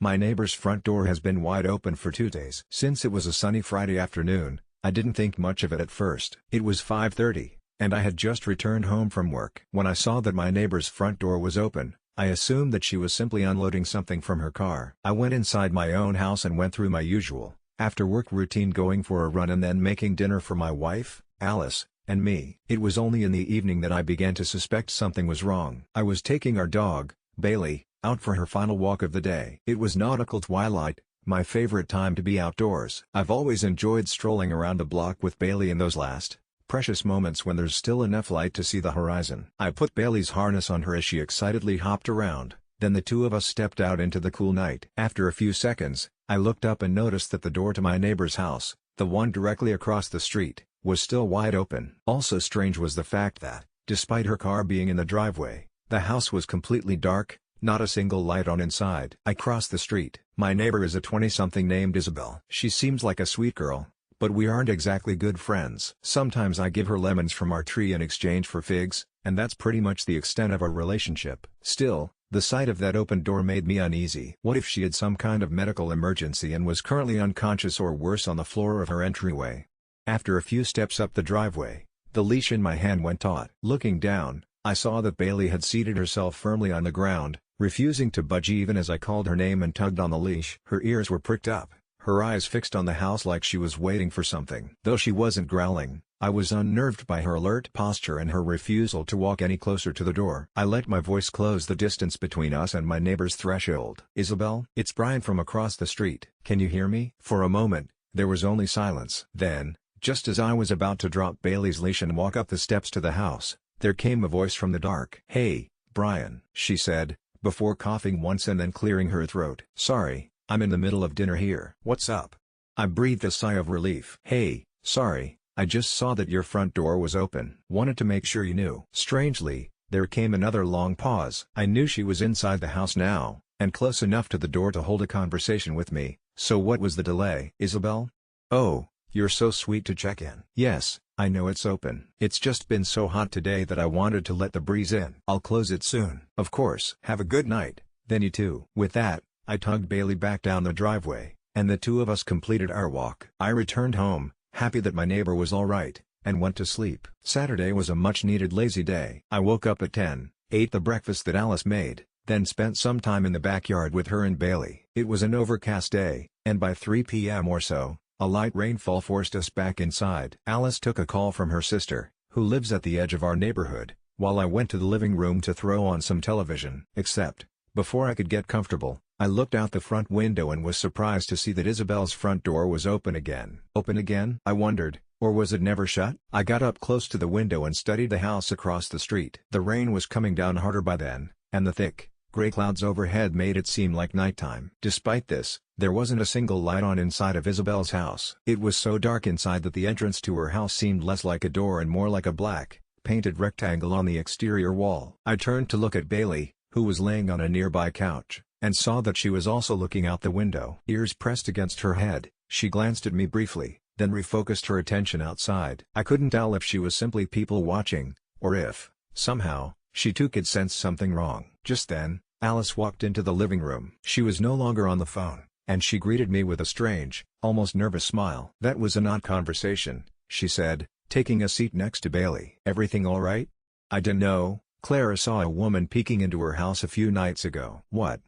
My neighbor's front door has been wide open for 2 days. Since it was a sunny Friday afternoon, I didn't think much of it at first. It was 5:30, and I had just returned home from work. When I saw that my neighbor's front door was open, I assumed that she was simply unloading something from her car. I went inside my own house and went through my usual after-work routine, going for a run and then making dinner for my wife, Alice, and me. It was only in the evening that I began to suspect something was wrong. I was taking our dog, Bailey, out for her final walk of the day. It was nautical twilight, my favorite time to be outdoors. I've always enjoyed strolling around the block with Bailey in those last, precious moments when there's still enough light to see the horizon. I put Bailey's harness on her as she excitedly hopped around, then the two of us stepped out into the cool night. After a few seconds, I looked up and noticed that the door to my neighbor's house, the one directly across the street, was still wide open. Also strange was the fact that, despite her car being in the driveway, the house was completely dark, not a single light on inside. I crossed the street. My neighbor is a 20-something named Isabel. She seems like a sweet girl, but we aren't exactly good friends. Sometimes I give her lemons from our tree in exchange for figs, and that's pretty much the extent of our relationship. Still, the sight of that open door made me uneasy. What if she had some kind of medical emergency and was currently unconscious or worse on the floor of her entryway? After a few steps up the driveway, the leash in my hand went taut. Looking down, I saw that Bailey had seated herself firmly on the ground, refusing to budge even as I called her name and tugged on the leash. Her ears were pricked up, her eyes fixed on the house like she was waiting for something. Though she wasn't growling, I was unnerved by her alert posture and her refusal to walk any closer to the door. I let my voice close the distance between us and my neighbor's threshold. "Isabel, it's Brian from across the street. Can you hear me?" For a moment, there was only silence. Then, just as I was about to drop Bailey's leash and walk up the steps to the house, there came a voice from the dark. "Hey, Brian," she said, before coughing once and then clearing her throat. "Sorry, I'm in the middle of dinner here." "What's up?" I breathed a sigh of relief. "Hey, sorry, I just saw that your front door was open. Wanted to make sure you knew." Strangely, there came another long pause. I knew she was inside the house now, and close enough to the door to hold a conversation with me, so what was the delay? "Isabel? Oh, you're so sweet to check in." "Yes, I know it's open. It's just been so hot today that I wanted to let the breeze in. I'll close it soon." "Of course. Have a good night." "Then you too." With that, I tugged Bailey back down the driveway, and the two of us completed our walk. I returned home, happy that my neighbor was alright, and went to sleep. Saturday was a much-needed lazy day. I woke up at 10, ate the breakfast that Alice made, then spent some time in the backyard with her and Bailey. It was an overcast day, and by 3 p.m. or so, a light rainfall forced us back inside. Alice took a call from her sister, who lives at the edge of our neighborhood, while I went to the living room to throw on some television. Except, before I could get comfortable, I looked out the front window and was surprised to see that Isabel's front door was open again. Open again? I wondered, or was it never shut? I got up close to the window and studied the house across the street. The rain was coming down harder by then, and the thick, gray clouds overhead made it seem like nighttime. Despite this, there wasn't a single light on inside of Isabel's house. It was so dark inside that the entrance to her house seemed less like a door and more like a black, painted rectangle on the exterior wall. I turned to look at Bailey, who was laying on a nearby couch, and saw that she was also looking out the window. Ears pressed against her head, she glanced at me briefly, then refocused her attention outside. I couldn't tell if she was simply people watching, or if, somehow, she too could sense something wrong. Just then, Alice walked into the living room. She was no longer on the phone, and she greeted me with a strange, almost nervous smile. "That was an odd conversation," she said, taking a seat next to Bailey. "Everything all right?" "I dunno. Clara saw a woman peeking into her house a few nights ago." "What?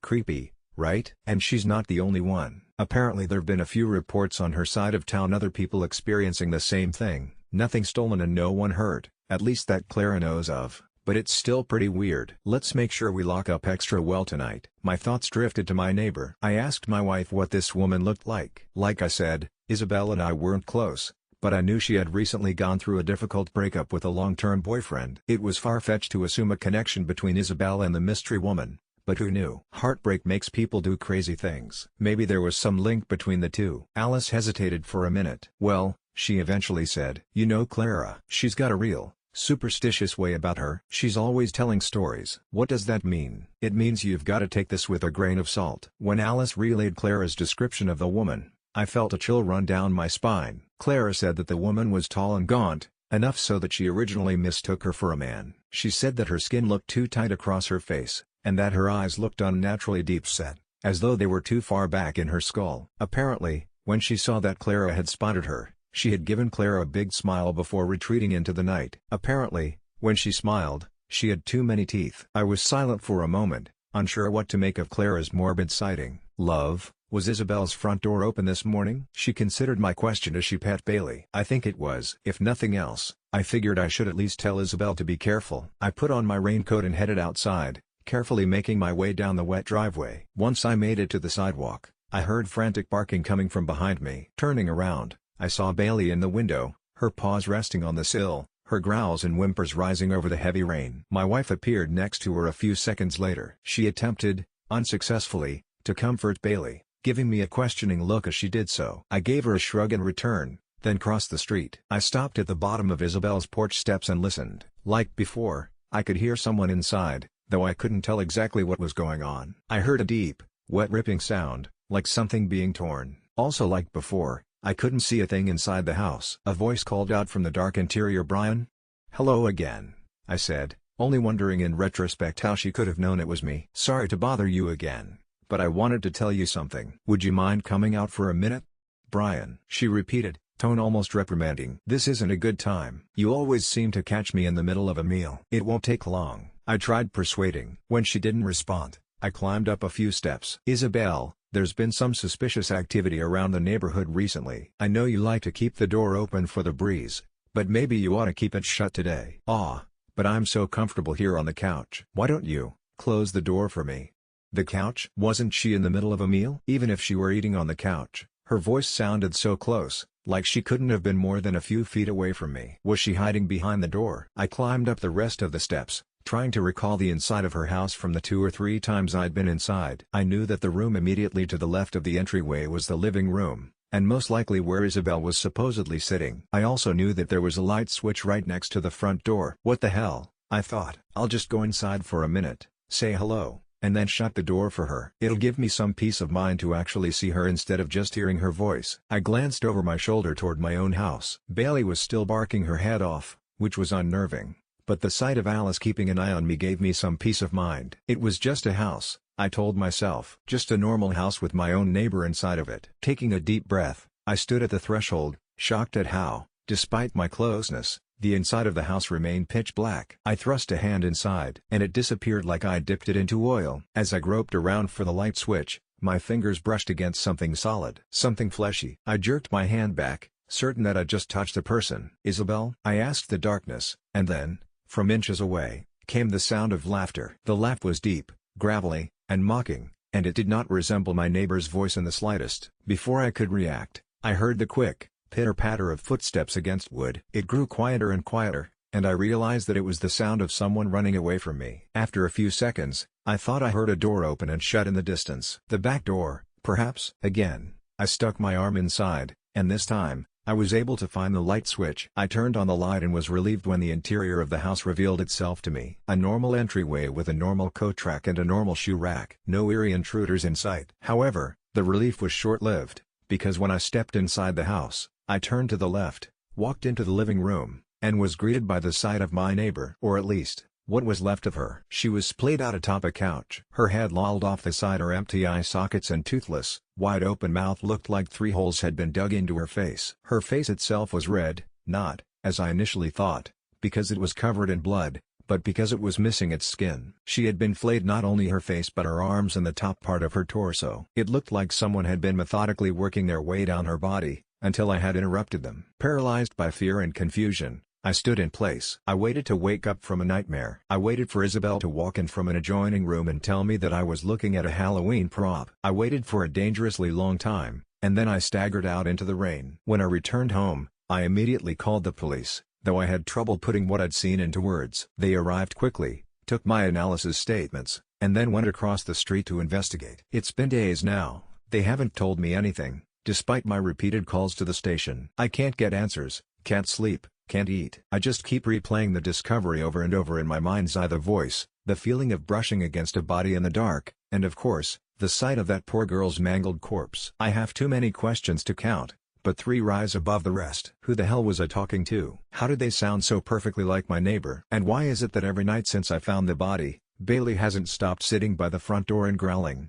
Creepy, right? And she's not the only one. Apparently there've been a few reports on her side of town, other people experiencing the same thing. Nothing stolen and no one hurt, at least that Clara knows of, but it's still pretty weird. Let's make sure we lock up extra well tonight." My thoughts drifted to my neighbor. I asked my wife what this woman looked like. Like I said, Isabel and I weren't close, but I knew she had recently gone through a difficult breakup with a long-term boyfriend. It was far-fetched to assume a connection between Isabel and the mystery woman, but who knew? Heartbreak makes people do crazy things. Maybe there was some link between the two. Alice hesitated for a minute. "Well," she eventually said, "you know Clara. She's got a real, superstitious way about her. She's always telling stories." "What does that mean?" "It means you've got to take this with a grain of salt." When Alice relayed Clara's description of the woman, I felt a chill run down my spine. Clara said that the woman was tall and gaunt, enough so that she originally mistook her for a man. She said that her skin looked too tight across her face, and that her eyes looked unnaturally deep-set, as though they were too far back in her skull. Apparently, when she saw that Clara had spotted her, she had given Clara a big smile before retreating into the night. Apparently, when she smiled, she had too many teeth. I was silent for a moment, unsure what to make of Clara's morbid sighting. "Love, was Isabel's front door open this morning?" She considered my question as she pat Bailey. "I think it was. If nothing else, I figured I should at least tell Isabel to be careful." I put on my raincoat and headed outside, carefully making my way down the wet driveway. Once I made it to the sidewalk, I heard frantic barking coming from behind me. Turning around, I saw Bailey in the window, her paws resting on the sill, her growls and whimpers rising over the heavy rain. My wife appeared next to her a few seconds later. She attempted, unsuccessfully, to comfort Bailey, giving me a questioning look as she did so. I gave her a shrug in return, then crossed the street. I stopped at the bottom of Isabel's porch steps and listened. Like before, I could hear someone inside, though I couldn't tell exactly what was going on. I heard a deep, wet ripping sound, like something being torn. Also like before, I couldn't see a thing inside the house. A voice called out from the dark interior, "Brian?" "Hello again," I said, only wondering in retrospect how she could have known it was me. "Sorry to bother you again, but I wanted to tell you something. Would you mind coming out for a minute?" "Brian," she repeated, tone almost reprimanding. "This isn't a good time. You always seem to catch me in the middle of a meal." "It won't take long," I tried persuading. When she didn't respond, I climbed up a few steps. "Isabel, there's been some suspicious activity around the neighborhood recently. I know you like to keep the door open for the breeze, but maybe you ought to keep it shut today." But I'm so comfortable here on the couch." "Why don't you close the door for me?" "The couch?" Wasn't she in the middle of a meal? Even if she were eating on the couch, her voice sounded so close, like she couldn't have been more than a few feet away from me. Was she hiding behind the door? I climbed up the rest of the steps, trying to recall the inside of her house from the 2 or 3 times I'd been inside. I knew that the room immediately to the left of the entryway was the living room, and most likely where Isabel was supposedly sitting. I also knew that there was a light switch right next to the front door. What the hell, I thought. I'll just go inside for a minute, say hello, and then shut the door for her. It'll give me some peace of mind to actually see her instead of just hearing her voice. I glanced over my shoulder toward my own house. Bailey was still barking her head off, which was unnerving. But the sight of Alice keeping an eye on me gave me some peace of mind. It was just a house, I told myself. Just a normal house with my own neighbor inside of it. Taking a deep breath, I stood at the threshold, shocked at how, despite my closeness, the inside of the house remained pitch black. I thrust a hand inside, and it disappeared like I dipped it into oil. As I groped around for the light switch, my fingers brushed against something solid. Something fleshy. I jerked my hand back, certain that I'd just touched a person. "Isabel?" I asked the darkness, and then, from inches away, came the sound of laughter. The laugh was deep, gravelly, and mocking, and it did not resemble my neighbor's voice in the slightest. Before I could react, I heard the quick, pitter-patter of footsteps against wood. It grew quieter and quieter, and I realized that it was the sound of someone running away from me. After a few seconds, I thought I heard a door open and shut in the distance. The back door, perhaps? Again, I stuck my arm inside, and this time, I was able to find the light switch. I turned on the light and was relieved when the interior of the house revealed itself to me. A normal entryway with a normal coat rack and a normal shoe rack. No eerie intruders in sight. However, the relief was short-lived, because when I stepped inside the house, I turned to the left, walked into the living room, and was greeted by the sight of my neighbor. Or at least, what was left of her. She was splayed out atop a couch. Her head lolled off the side, her empty eye sockets and toothless, wide-open mouth looked like 3 holes had been dug into her face. Her face itself was red, not, as I initially thought, because it was covered in blood, but because it was missing its skin. She had been flayed not only her face but her arms and the top part of her torso. It looked like someone had been methodically working their way down her body, until I had interrupted them. Paralyzed by fear and confusion, I stood in place. I waited to wake up from a nightmare. I waited for Isabel to walk in from an adjoining room and tell me that I was looking at a Halloween prop. I waited for a dangerously long time, and then I staggered out into the rain. When I returned home, I immediately called the police, though I had trouble putting what I'd seen into words. They arrived quickly, took my analysis statements, and then went across the street to investigate. It's been days now. They haven't told me anything, despite my repeated calls to the station. I can't get answers, can't sleep, can't eat. I just keep replaying the discovery over and over in my mind's eye: the voice, the feeling of brushing against a body in the dark, and of course, the sight of that poor girl's mangled corpse. I have too many questions to count, but 3 rise above the rest. Who the hell was I talking to? How did they sound so perfectly like my neighbor? And why is it that every night since I found the body, Bailey hasn't stopped sitting by the front door and growling?